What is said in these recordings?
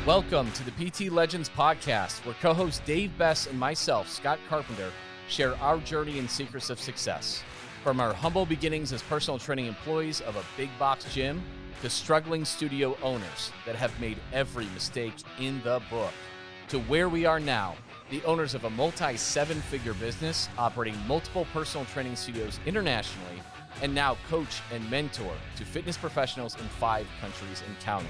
Welcome to the PT Legends podcast, where co-host Dave Bess and myself, Scott Carpenter, share our journey and secrets of success. From our humble beginnings as personal training employees of a big box gym to struggling studio owners that have made every mistake in the book, to where we are now, the owners of a multi-seven-figure business operating multiple personal training studios internationally, and now coach and mentor to fitness professionals in 5 countries and counting.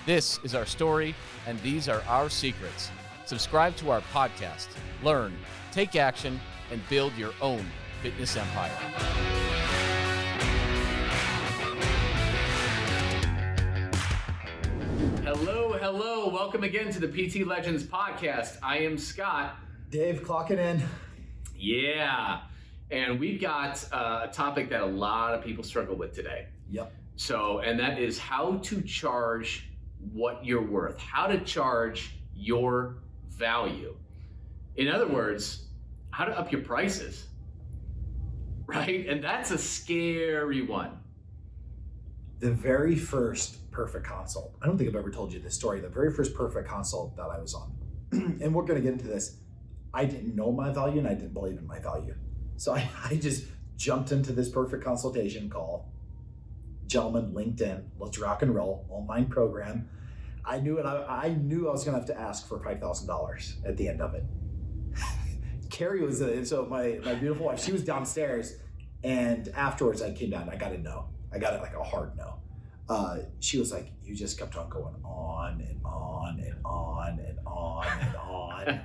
This is our story, and these are our secrets. Subscribe to our podcast, learn, take action, and build your own fitness empire. Hello. Welcome again to the PT Legends podcast. I am Scott. Dave, clocking in. Yeah. And we've got a topic that a lot of people struggle with today. Yep. And that is how to charge what you're worth, how to charge your value. In other words, how to up your prices, right? And that's a scary one. The very first Perfect Consult, I don't think I've ever told you this story, the very first Perfect Consult that I was on, and we're going to get into this, I didn't know my value and I didn't believe in my value. So I just jumped into this Perfect Consultation call. Gentlemen, LinkedIn, let's rock and roll, online program. I knew I was going to have to ask for $5,000 at the end of it. Carrie was, so my beautiful wife, she was downstairs, and afterwards I came down, I got a no. I got it like a hard no. She was like, you just kept on going on and on and on and on and on.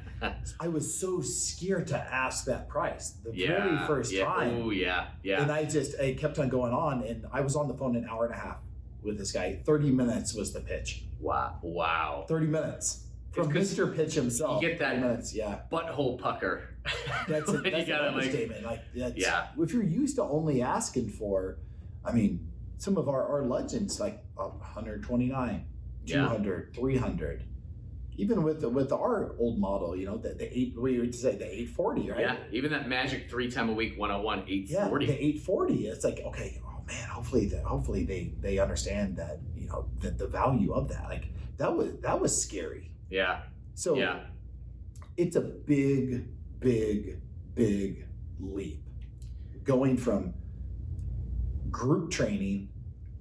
I was so scared to ask that price the very first time. Oh, yeah. And I kept on going on, and I was on the phone an hour and a half with this guy. 30 minutes was the pitch. Wow. 30 minutes. From Mr. Pitch himself. You get that 30 minutes, butthole pucker. That's an understatement. If you're used to only asking for, some of our legends, like 129, 200, 300. Even with our old model, we would say the 840, right? Yeah, even that magic 3 times a week 101, 840. Yeah, the 840. It's like, okay, oh man, hopefully they understand that, the value of that. Like that was scary. Yeah. So yeah. It's a big leap going from group training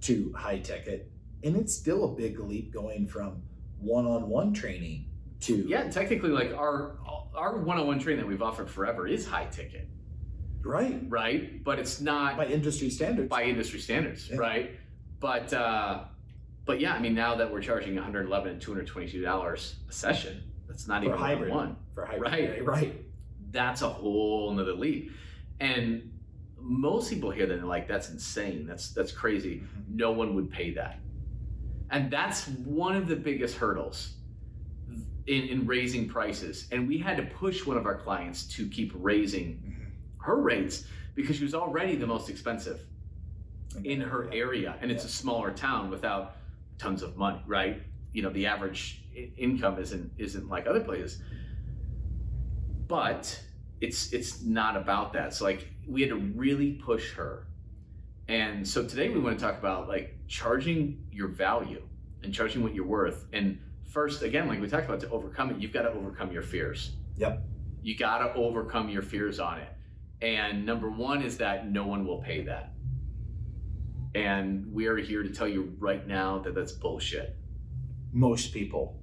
to high ticket, and it's still a big leap going from one-on-one training to technically, like our one-on-one training that we've offered forever is high ticket, right, but it's not by industry standards, yeah. Right? But yeah, now that we're charging $111 and $222 a session, that's not even one for hybrid, right? That's a whole nother leap. And most people hear that and they're like, that's insane, that's crazy. Mm-hmm. No one would pay that. And that's one of the biggest hurdles in raising prices. And we had to push one of our clients to keep raising her rates because she was already the most expensive in her area. And it's a smaller town without tons of money, right? The average income isn't like other places. But it's not about that. So we had to really push her. And so today we want to talk about charging your value and charging what you're worth. And first, again, like we talked about, to overcome it, you've got to overcome your fears. Yep. You got to overcome your fears on it. And number one is that no one will pay that. And we are here to tell you right now that that's bullshit. Most people.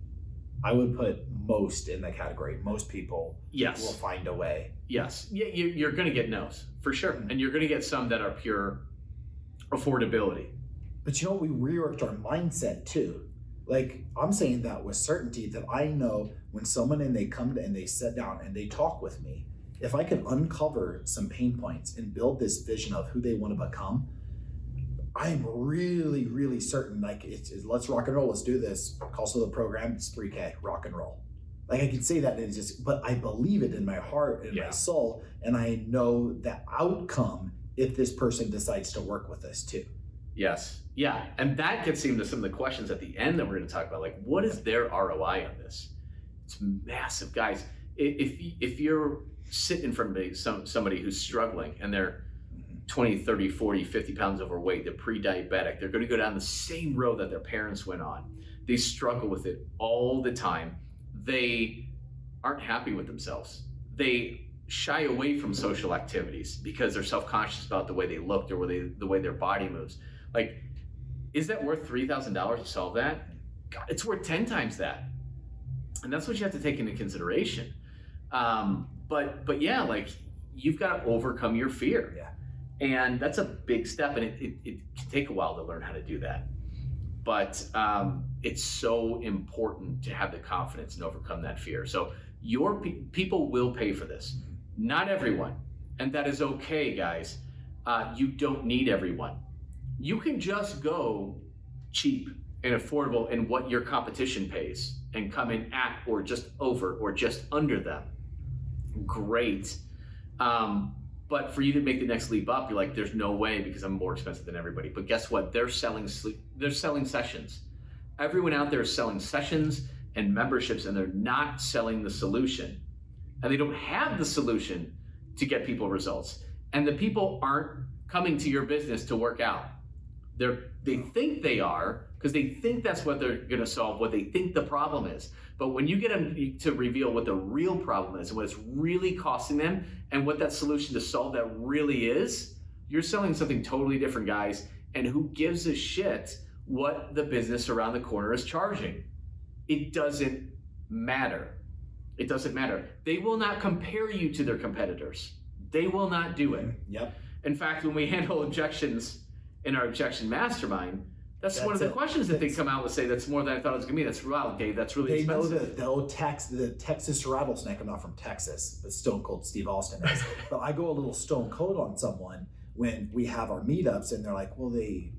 I would put most in that category. Most people will find a way. Yes. Yeah, you're going to get no's, for sure. And you're going to get some that are pure affordability. But we reworked our mindset too. I'm saying that with certainty, that I know when someone and they come and they sit down and they talk with me, if I can uncover some pain points and build this vision of who they want to become, I'm really, really certain, it's let's rock and roll, let's do this. Cost of the program is $3,000, rock and roll. I can say that, and but I believe it in my heart and my soul, and I know the outcome if this person decides to work with us too. Yes. Yeah. And that gets into some of the questions at the end that we're going to talk about. What is their ROI on this? It's massive, guys. If you're sitting in front of somebody who's struggling and they're 20, 30, 40, 50 pounds overweight, they're pre-diabetic, they're going to go down the same road that their parents went on. They struggle with it all the time. They aren't happy with themselves. They shy away from social activities because they're self-conscious about the way they look or the way their body moves. Like, is that worth $3,000 to solve that? God, it's worth 10 times that. And that's what you have to take into consideration. But yeah, like, you've got to overcome your fear. Yeah. And that's a big step, and it can take a while to learn how to do that. But it's so important to have the confidence and overcome that fear. So your people will pay for this. Not everyone. And that is okay, guys. You don't need everyone. You can just go cheap and affordable in what your competition pays and come in at or just over or just under them. Great. But for you to make the next leap up, you're like, there's no way because I'm more expensive than everybody. But guess what? They're selling sessions. Everyone out there is selling sessions and memberships, and they're not selling the solution. And they don't have the solution to get people results. And the people aren't coming to your business to work out. They think they are, because they think that's what they're going to solve, what they think the problem is. But when you get them to reveal what the real problem is and what it's really costing them and what that solution to solve that really is, you're selling something totally different, guys. And who gives a shit what the business around the corner is charging? It doesn't matter. It doesn't matter. They will not compare you to their competitors. They will not do it. Yep. In fact, when we handle objections in our objection mastermind, that's one of the questions that they come out with, say, that's more than I thought it was going to be. That's, wow, Dave, that's really expensive. They know the old the Texas rattlesnake. I'm not from Texas, but Stone Cold Steve Austin is. But I go a little stone cold on someone when we have our meetups, and they're like, well, they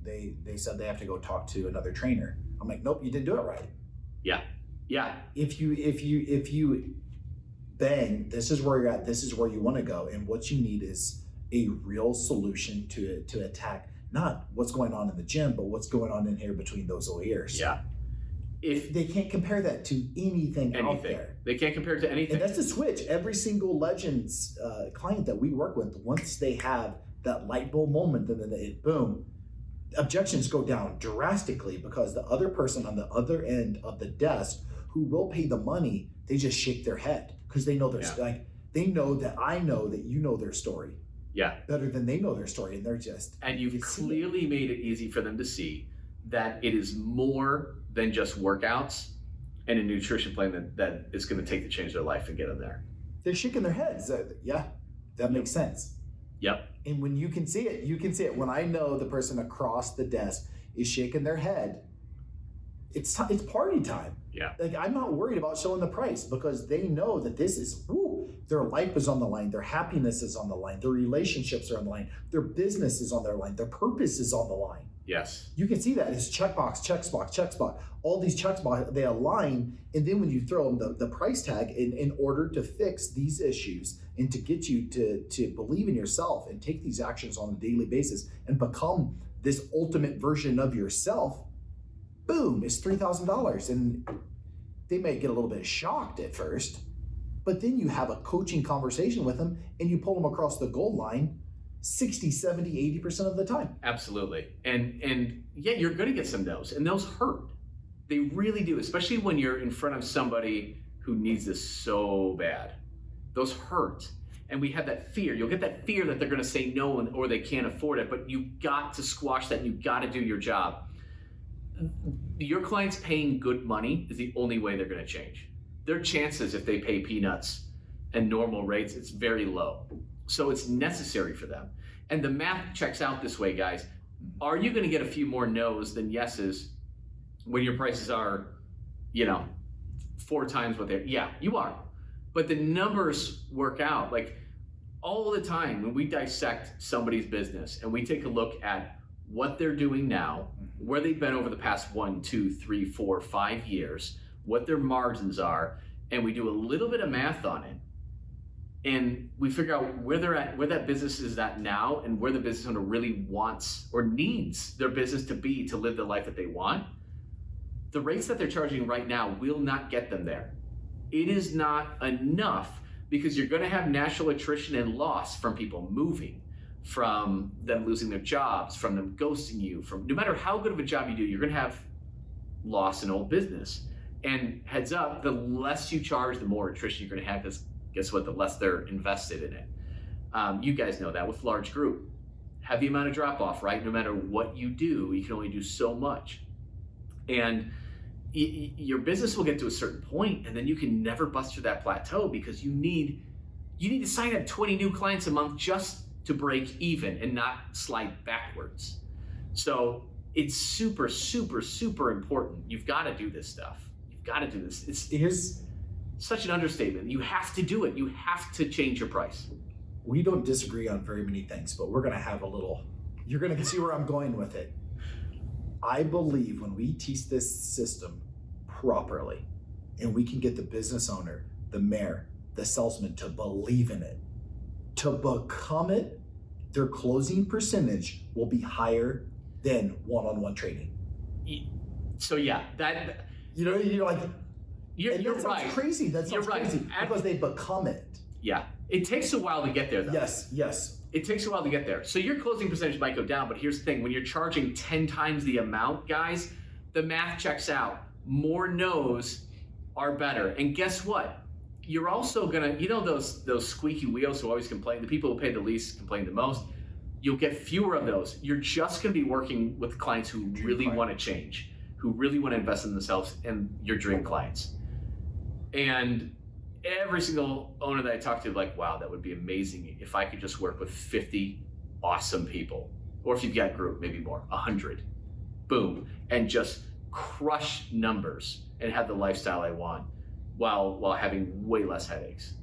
said they have to go talk to another trainer. I'm like, nope, you didn't do it right. Yeah. Yeah. If you bang, this is where you're at, this is where you want to go, and what you need is a real solution to attack not what's going on in the gym, but what's going on in here between those little ears. Yeah. If they can't compare that to anything out there. They can't compare it to anything. And that's the switch. Every single Legends client that we work with, once they have that light bulb moment, and then boom, objections go down drastically, because the other person on the other end of the desk who will pay the money, they just shake their head because they know they know that I know that you know their story. Yeah. Better than they know their story, and they're just. And you've clearly made it easy for them to see that it is more than just workouts and a nutrition plan that is going to take to change their life and get them there. They're shaking their heads. Yeah, that makes sense. Yep. And when you can see it. When I know the person across the desk is shaking their head, it's party time. Yeah. Like, I'm not worried about showing the price, because they know that this is, their life is on the line, their happiness is on the line, their relationships are on the line, their business is on their line, their purpose is on the line. Yes. You can see that as checkbox. All these checkbox, they align, and then when you throw them the price tag in order to fix these issues and to get you to believe in yourself and take these actions on a daily basis and become this ultimate version of yourself, boom, it's $3,000. And they may get a little bit shocked at first, but then you have a coaching conversation with them and you pull them across the goal line 60, 70, 80% of the time. Absolutely. And yeah, you're going to get some no's, and those hurt. They really do, especially when you're in front of somebody who needs this so bad. Those hurt. And we have that fear. You'll get that fear that they're going to say no or they can't afford it, but you got to squash that. You got to do your job. Your clients paying good money is the only way they're going to change. Their chances, if they pay peanuts and normal rates, it's very low. So it's necessary for them. And the math checks out this way, guys. Are you going to get a few more no's than yeses when your prices are, 4 times what they're? Yeah, you are. But the numbers work out. Like, all the time when we dissect somebody's business and we take a look at what they're doing now, where they've been over the past 1, 2, 3, 4, 5 years, what their margins are, and we do a little bit of math on it, and we figure out where they're at, where that business is at now, and where the business owner really wants or needs their business to be to live the life that they want, the rates that they're charging right now will not get them there. It is not enough, because you're going to have natural attrition and loss from people moving, from them losing their jobs, from them ghosting you, from no matter how good of a job you do, you're going to have lost an old business. And heads up, the less you charge, the more attrition you're going to have, because guess what? The less they're invested in it. You guys know that with large group. Heavy amount of drop off, right? No matter what you do, you can only do so much. And your business will get to a certain point, and then you can never bust through that plateau, because you need to sign up 20 new clients a month just to break even and not slide backwards. So it's super, super, super important. You've got to do this stuff. You've got to do this. Here's such an understatement. You have to do it. You have to change your price. We don't disagree on very many things, but we're going to have a little, you're going to see where I'm going with it. I believe when we teach this system properly, and we can get the business owner, the mayor, the salesman to believe in it, to become it, their closing percentage will be higher than one-on-one training. So yeah, that, you're like, you're right. That's crazy. That sounds crazy because they become it. Yeah. It takes a while to get there, though. Yes. It takes a while to get there. So your closing percentage might go down, but here's the thing. When you're charging 10 times the amount, guys, the math checks out. More no's are better. And guess what? You're also going to, those squeaky wheels who always complain, the people who pay the least complain the most, you'll get fewer of those. You're just going to be working with clients who really want to change, who really want to invest in themselves, and your dream clients. And every single owner that I talk to, like, wow, that would be amazing if I could just work with 50 awesome people. Or if you've got a group, maybe more, 100. Boom. And just crush numbers and have the lifestyle I want while having way less headaches.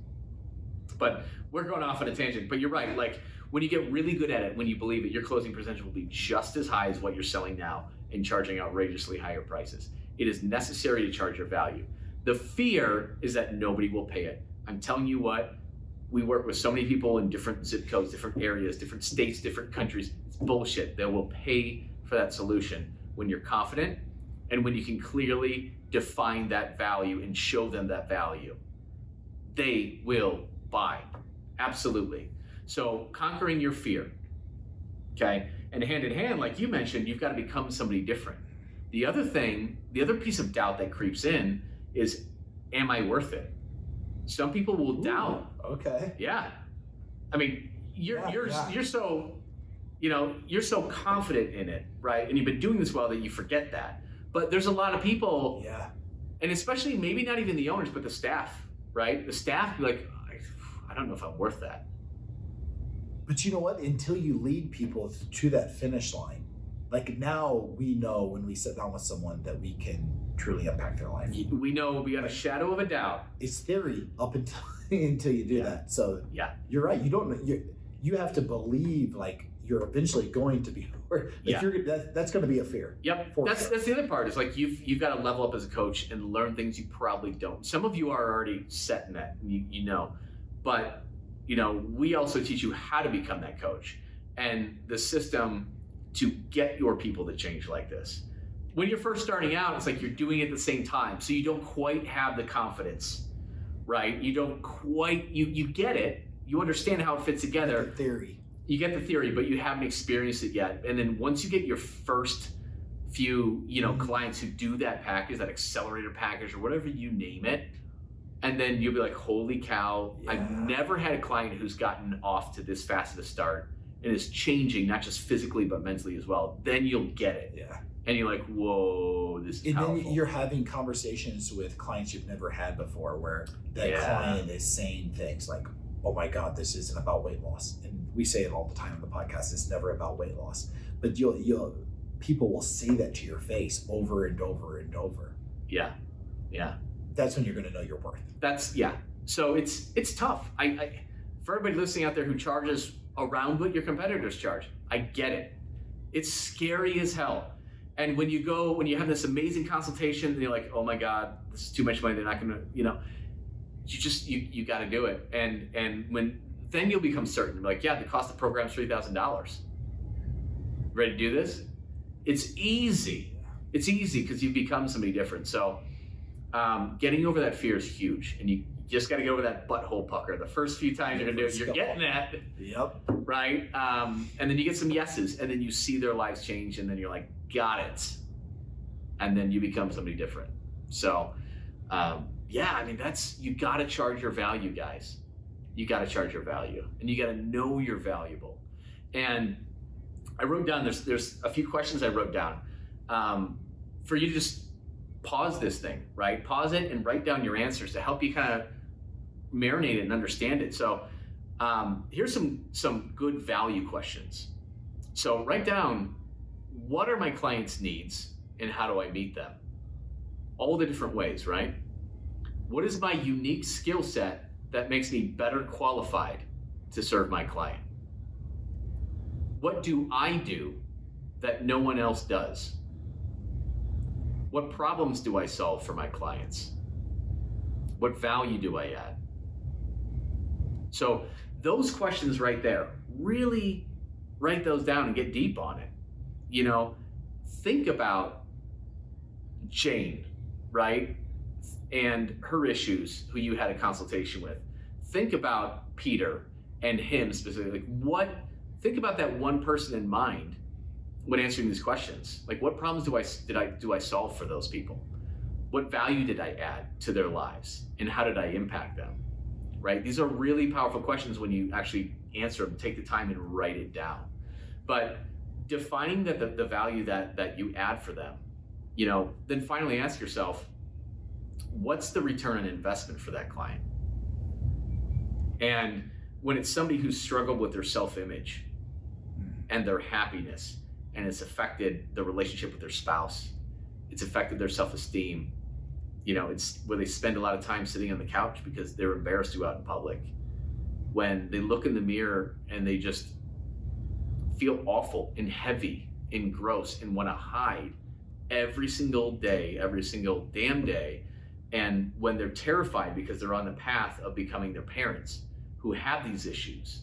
But we're going off on a tangent. But you're right. Like, when you get really good at it, when you believe it, your closing percentage will be just as high as what you're selling now and charging outrageously higher prices. It is necessary to charge your value. The fear is that nobody will pay it. I'm telling you what, we work with so many people in different zip codes, different areas, different states, different countries. It's bullshit. They will pay for that solution when you're confident and when you can clearly define that value and show them that value. They will buy. Absolutely. So conquering your fear, okay? And hand in hand, like you mentioned, you've got to become somebody different. The other piece of doubt that creeps in is, am I worth it? Some people will doubt. Okay. Yeah. I mean, you're so, you're so confident in it, right? And you've been doing this well that you forget that. But there's a lot of people, and especially maybe not even the owners, but the staff, right? The staff be like, I don't know if I'm worth that. But you know what? Until you lead people to that finish line, like now we know when we sit down with someone that we can truly impact their life. We know beyond a shadow of a doubt. It's theory up until you do that. So you're right. You don't. You have to believe like you're eventually going to be. That's going to be a fear. Yep. That's the other part. Is like you've got to level up as a coach and learn things you probably don't. Some of you are already set in that. You know, but we also teach you how to become that coach and the system to get your people to change like this. When you're first starting out, it's like you're doing it at the same time. So you don't quite have the confidence, right? You don't quite, you get it. You understand how it fits together. The theory. You get the theory, but you haven't experienced it yet. And then once you get your first few, clients who do that package, that accelerator package or whatever you name it, and then you'll be like, holy cow, I've never had a client who's gotten off to this fast at a start and is changing, not just physically, but mentally as well. Then you'll get it. Yeah. And you're like, whoa, this is powerful. And then you're having conversations with clients you've never had before where that client is saying things like, oh my God, this isn't about weight loss. And we say it all the time on the podcast, it's never about weight loss. But people will say that to your face over and over and over. Yeah. That's when you're going to know your worth. So it's tough. I for everybody listening out there who charges around what your competitors charge, I get it. It's scary as hell. And when you have this amazing consultation and you're like, oh my God, this is too much money. They're not going to, you got to do it. And then you'll become certain. Like, the cost of the program is $3,000. Ready to do this? It's easy. It's easy because you've become somebody different. So getting over that fear is huge. And you just got to get over that butthole pucker. The first few times you're going to do it, you're getting that. Yep. Right? And then you get some yeses, and then you see their lives change, and then you're like, got it. and then you become somebody different. So yeah, I mean, you got to charge your value, guys. You got to charge your value, and you got to know you're valuable. And I wrote down, there's a few questions I wrote down for you to just pause this thing, right? Pause it and write down your answers to help you kind of marinate it and understand it. So here's some good value questions. So write down, what are my clients' needs and how do I meet them? All the different ways, right? What is my unique skill set that makes me better qualified to serve my client? What do I do that no one else does? What problems do I solve for my clients? What value do I add? So those questions right there, really write those down and get deep on it. You know, think about Jane, right? And her issues, who you had a consultation with. Think about Peter and him specifically. Think about that one person in mind when answering these questions. Like, what problems do I solve for those people? What value did I add to their lives? And how did I impact them? Right? These are really powerful questions when you actually answer them, take the time and write it down. But defining the value that you add for them, you know, then finally ask yourself, what's the return on investment for that client? And when it's somebody who's struggled with their self-image and their happiness, and it's affected the relationship with their spouse, it's affected their self-esteem, you know, it's where they spend a lot of time sitting on the couch because they're embarrassed to go out in public. When they look in the mirror and they just feel awful and heavy and gross and want to hide every single day, every single damn day. And when they're terrified because they're on the path of becoming their parents who have these issues,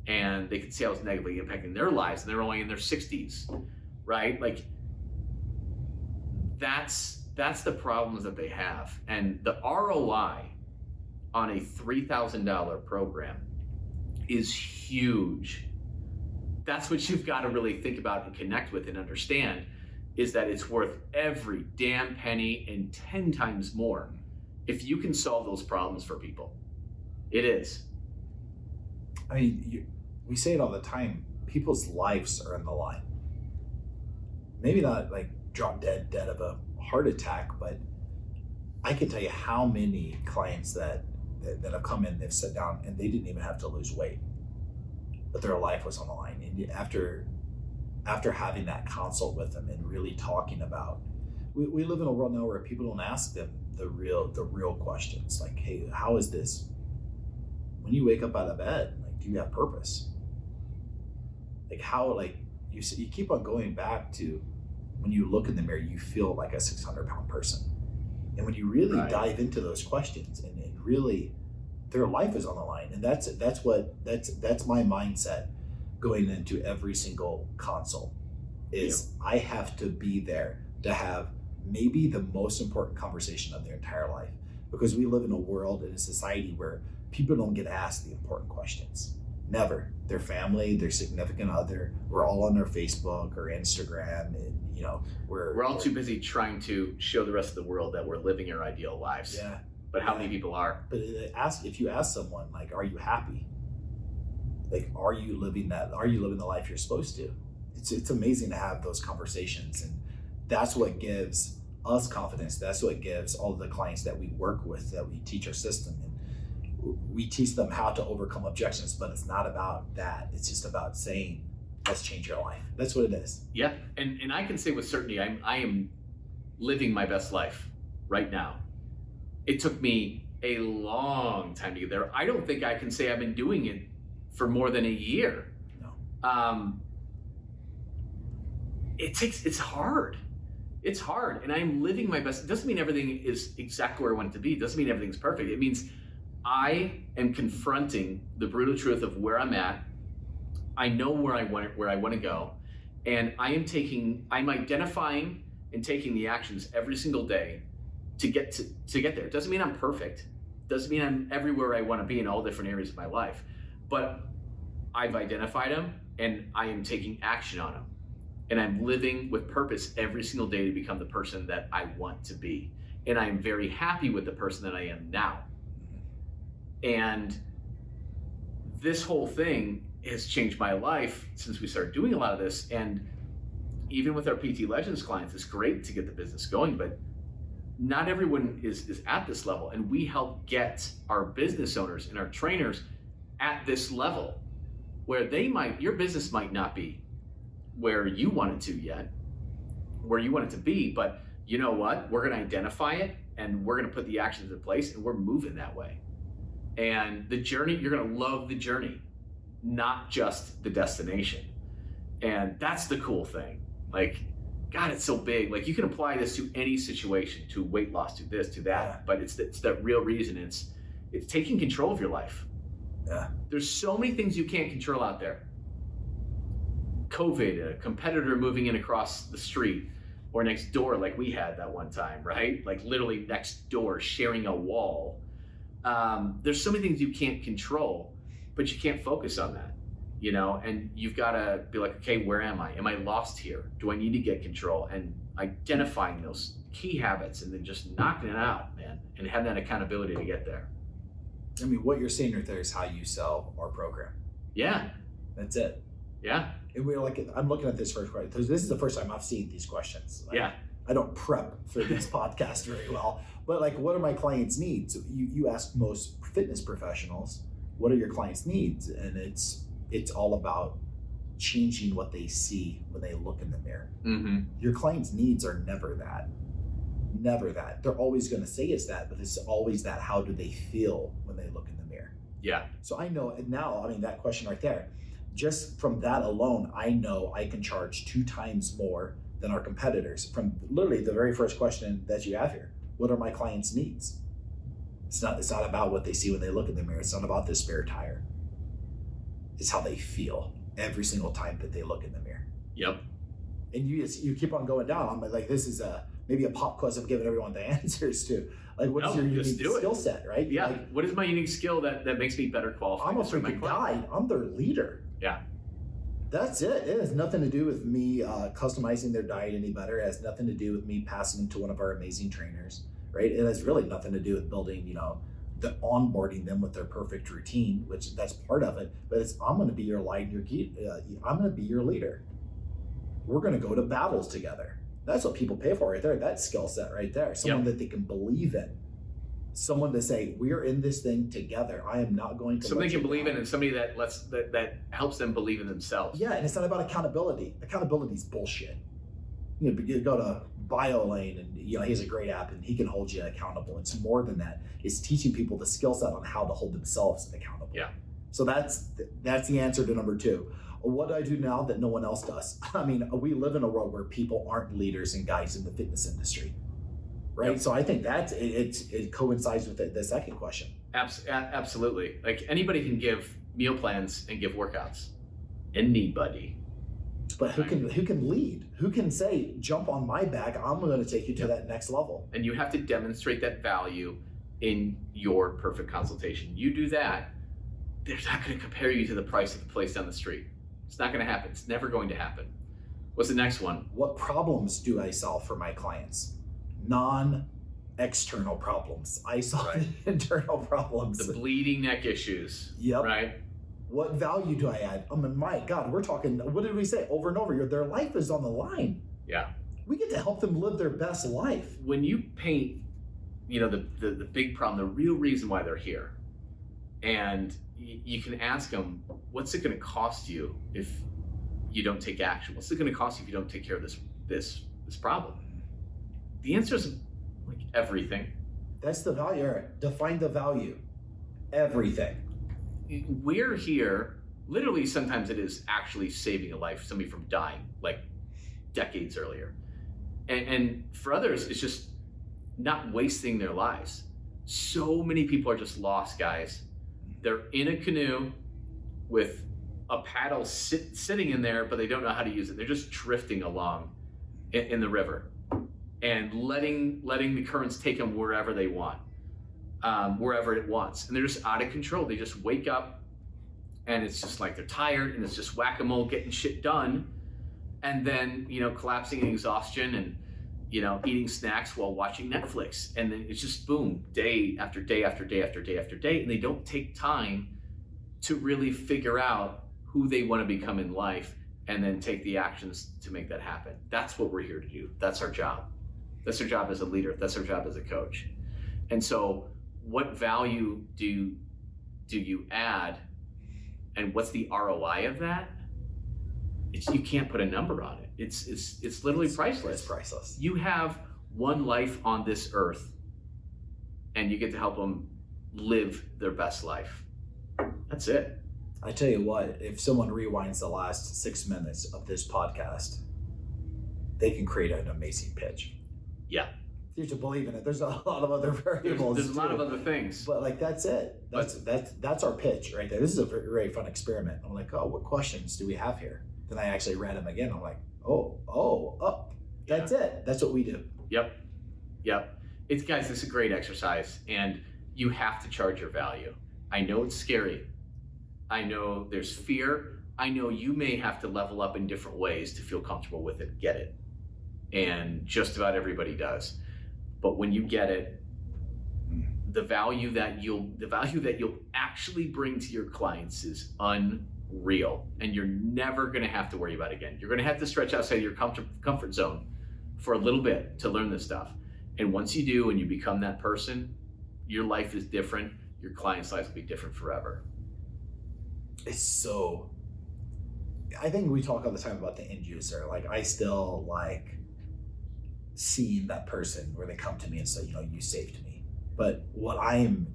and they can see how it's negatively impacting their lives, and they're only in their 60s, right? Like, that's the problems that they have. And the ROI on a $3,000 program is huge. That's what you've got to really think about and connect with and understand, is that it's worth every damn penny and 10 times more if you can solve those problems for people. It is. I mean, we say it all the time. People's lives are in the line. Maybe not like drop dead of a heart attack, but I can tell you how many clients that have come in, they've sat down and they didn't even have to lose weight, but their life was on the line. And after having that consult with them and really talking about, we live in a world now where people don't ask them the real questions, like, hey, how is this? When you wake up out of bed, like, do you have purpose? Like, how, like, you keep on going back to when you look in the mirror, you feel like a 600-pound person. And when you really dive into those questions and really, their life is on the line. And that's my mindset going into every single consult is I have to be there to have maybe the most important conversation of their entire life, because we live in a world, in a society where people don't get asked the important questions. Never. Their family, their significant other, we're all on their Facebook or Instagram, and you know, we're all too busy trying to show the rest of the world that we're living our ideal lives. Yeah. But how many people are? But if you ask someone, like, are you happy? Like, are you living the life you're supposed to? It's amazing to have those conversations, and that's what gives us confidence. That's what gives all of the clients that we work with, that we teach our system, and we teach them how to overcome objections. But it's not about that. It's just about saying, let's change your life. That's what it is. Yeah, and I can say with certainty, I am living my best life right now. It took me a long time to get there. I don't think I can say I've been doing it for more than a year. No. It's hard. It's hard, and I'm living my best. It doesn't mean everything is exactly where I want it to be. It doesn't mean everything's perfect. It means I am confronting the brutal truth of where I'm at. I know where I want to go, and I'm identifying and taking the actions every single day to get there. It doesn't mean I'm perfect. It doesn't mean I'm everywhere I want to be in all different areas of my life, but I've identified them and I am taking action on them. and I'm living with purpose every single day to become the person that I want to be. And I'm very happy with the person that I am now. And this whole thing has changed my life since we started doing a lot of this. And even with our PT Legends clients, it's great to get the business going, but not everyone is at this level. And we help get our business owners and our trainers at this level where your business might not be where you want it to yet, where you want it to be, but you know what? We're going to identify it and we're going to put the actions in place and we're moving that way. And the journey, you're going to love the journey, not just the destination. And that's the cool thing. Like, God, it's so big. Like, you can apply this to any situation, to weight loss, to this, to that, but it's that real reason. It's taking control of your life. Yeah. There's so many things you can't control out there. COVID, a competitor moving in across the street or next door like we had that one time, right? Like literally next door, sharing a wall. There's so many things you can't control, but you can't focus on that, you know? And you've got to be like, okay, where am I? Am I lost here? Do I need to get control? And identifying those key habits and then just knocking it out, man, and having that accountability to get there. I mean, what you're saying right there is how you sell our program. Yeah. That's it. Yeah. And we're like, I'm looking at this first question because this is the first time I've seen these questions. Like, yeah. I don't prep for this podcast very well, but like, what are my clients' needs? You ask most fitness professionals, what are your clients' needs? And it's all about changing what they see when they look in the mirror. Mm-hmm. Your clients' needs are never that. Never that. They're always going to say it's that, but it's always that. How do they feel when they look in the mirror? Yeah. So I know now, I mean, that question right there, just from that alone, I know I can charge 2 times more than our competitors from literally the very first question that you have here. What are my clients' needs? It's not about what they see when they look in the mirror. It's not about the spare tire. It's how they feel every single time that they look in the mirror. Yep. And you keep on going down. I'm like, this is maybe a pop quiz I'm giving everyone the answers to. Like, what is your unique skill set, right? Yeah. Like, what is my unique skill that makes me better qualified? I'm a freaking guide. I'm their leader. Yeah. That's it. It has nothing to do with me customizing their diet any better. It has nothing to do with me passing them to one of our amazing trainers, right? It has really nothing to do with building, the onboarding them with their perfect routine, which that's part of it. But I'm going to be your light, I'm going to be your leader. We're going to go to battles together. That's what people pay for right there. That skill set right there. Someone that they can believe in. Someone to say, we're in this thing together. I am not going to. Somebody can believe in, and somebody that helps them believe in themselves. Yeah, and it's not about accountability. Accountability is bullshit. You go to BioLane, and he has a great app, and he can hold you accountable. It's more than that. It's teaching people the skill set on how to hold themselves accountable. Yeah. So that's the answer to number 2. What do I do now that no one else does? I mean, we live in a world where people aren't leaders and guides in the fitness industry. Right. Yep. So I think that it coincides with the second question. Absolutely. Like, anybody can give meal plans and give workouts. Anybody. But who can lead? Who can say, jump on my back, I'm going to take you to that next level? And you have to demonstrate that value in your perfect consultation. You do that, they're not going to compare you to the price of the place down the street. It's not going to happen. It's never going to happen. What's the next one? What problems do I solve for my clients? Non-external problems. I solve the internal problems. The bleeding neck issues. Yep. Right? What value do I add? I mean, my God, we're talking, what did we say over and over? Their life is on the line. Yeah. We get to help them live their best life. When you paint, the big problem, the real reason why they're here, and you can ask them, what's it going to cost you if you don't take action? What's it going to cost you if you don't take care of this problem? The answer is like everything. That's the value. Define the value. Everything. We're here, literally sometimes it is actually saving a life, somebody from dying like decades earlier. And for others, it's just not wasting their lives. So many people are just lost, guys. They're in a canoe with a paddle sitting in there, but they don't know how to use it. They're just drifting along in the river and letting the currents take them wherever they want, wherever it wants. And they're just out of control. They just wake up and it's just like they're tired and it's just whack-a-mole getting shit done. and then, collapsing in exhaustion and, eating snacks while watching Netflix. And then it's just boom, day after day after day after day after day. And they don't take time to really figure out who they want to become in life and then take the actions to make that happen. That's what we're here to do. That's our job. That's our job as a leader. That's our job as a coach. And so what value do you add, and what's the ROI of that? You can't put a number on it. It's literally priceless. It's priceless. You have one life on this earth, and you get to help them live their best life. That's it. I tell you what, if someone rewinds the last 6 minutes of this podcast, they can create an amazing pitch. Yeah. You have to believe in it. There's a lot of other variables. There's a lot of other things. But like that's it. That's our pitch right there. This is a very, very fun experiment. I'm like, oh, what questions do we have here? Then I actually read them again. I'm like, that's it. That's what we do. Yep. Guys, this is a great exercise, and you have to charge your value. I know it's scary. I know there's fear. I know you may have to level up in different ways to feel comfortable with it, get it. And just about everybody does. But when you get it, the value that you'll actually bring to your clients is unreal, and you're never going to have to worry about it again. You're going to have to stretch outside your comfort zone for a little bit to learn this stuff. And once you do and you become that person, your life is different. Your clients' lives will be different forever. I think we talk all the time about the end user. Like I still like seeing that person where they come to me and say, you saved me. But what I am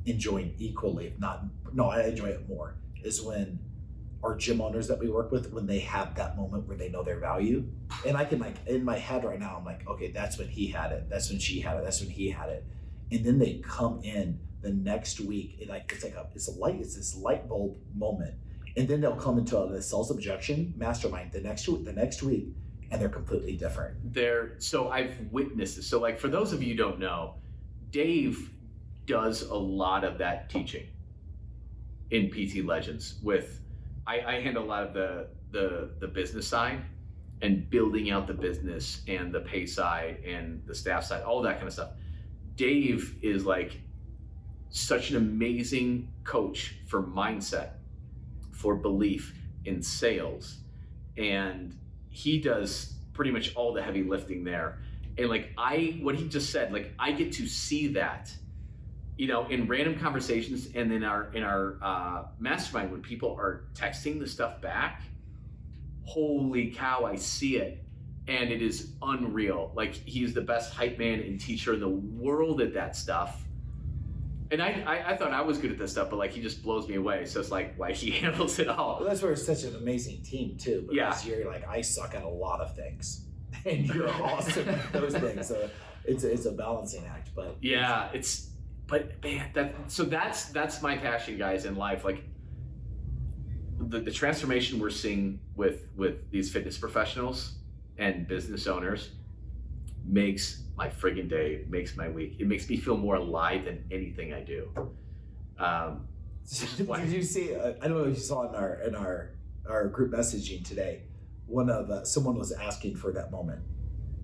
enjoying equally, I enjoy it more, is when our gym owners that we work with, when they have that moment where they know their value. And I can in my head right now, I'm like, okay, that's when he had it. That's when she had it. That's when he had it. And then they come in the next week. It's this light bulb moment. And then they'll come into the sales objection mastermind the next week, and they're completely different. So I've witnessed this. So like for those of you who don't know, Dave does a lot of that teaching in PT Legends. I handle a lot of the business side and building out the business and the pay side and the staff side, all that kind of stuff. Dave is like such an amazing coach for mindset, for belief in sales, and he does pretty much all the heavy lifting there. And what he just said, I get to see that, in random conversations and in our mastermind when people are texting the stuff back. Holy cow, I see it, and it is unreal. Like he's the best hype man and teacher in the world at that stuff. And I thought I was good at this stuff, but he just blows me away. So it's why he handles it all. Well, that's where it's such an amazing team too. Because you're I suck at a lot of things, and you're awesome at those things. So it's a balancing act. But yeah, that's my passion, guys, in life. The transformation we're seeing with these fitness professionals and business owners makes my friggin' day, makes my week. It makes me feel more alive than anything I do. Did you see? I don't know if you saw in our group messaging today. Someone was asking for that moment,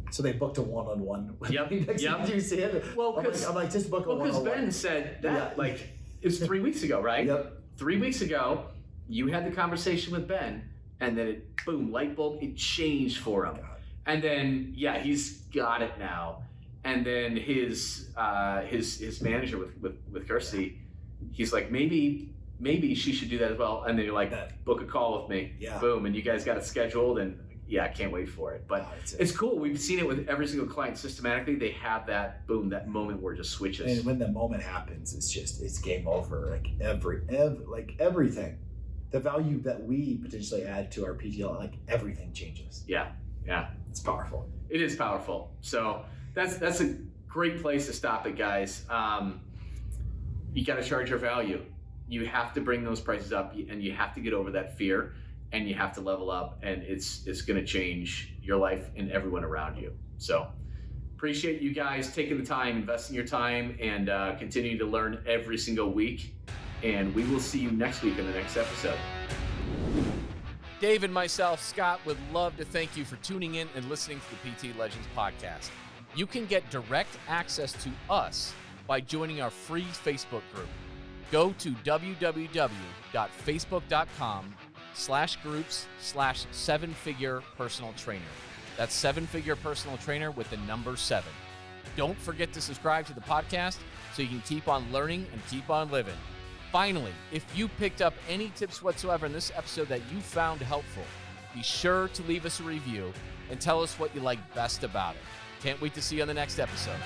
so they booked a one-on-one. Yep. Did you see it? Well, I'm just book a one-on-one. Because Ben said that it was 3 weeks ago, right? Yep. 3 weeks ago, you had the conversation with Ben, and then boom, light bulb, it changed for him. God. And then he's got it now. And then his manager with Kirsty, he's like, maybe she should do that as well. And then you're like, book a call with me. Yeah. Boom, and you guys got it scheduled, and I can't wait for it. But it's cool. We've seen it with every single client systematically. They have that boom, that moment where it just switches. And when the moment happens, it's game over. Everything, the value that we potentially add to our PTL, everything changes. Yeah. It's powerful. It is powerful. So that's a great place to stop it, guys. You got to charge your value. You have to bring those prices up, and you have to get over that fear, and you have to level up, and it's going to change your life and everyone around you. So appreciate you guys taking the time, investing your time, and continuing to learn every single week. And we will see you next week in the next episode. Dave and myself, Scott, would love to thank you for tuning in and listening to the PT Legends podcast. You can get direct access to us by joining our free Facebook group. Go to www.facebook.com/groups/7-figure personal trainer. That's 7-figure personal trainer with the number 7. Don't forget to subscribe to the podcast so you can keep on learning and keep on living. Finally, if you picked up any tips whatsoever in this episode that you found helpful, be sure to leave us a review and tell us what you like best about it. Can't wait to see you on the next episode.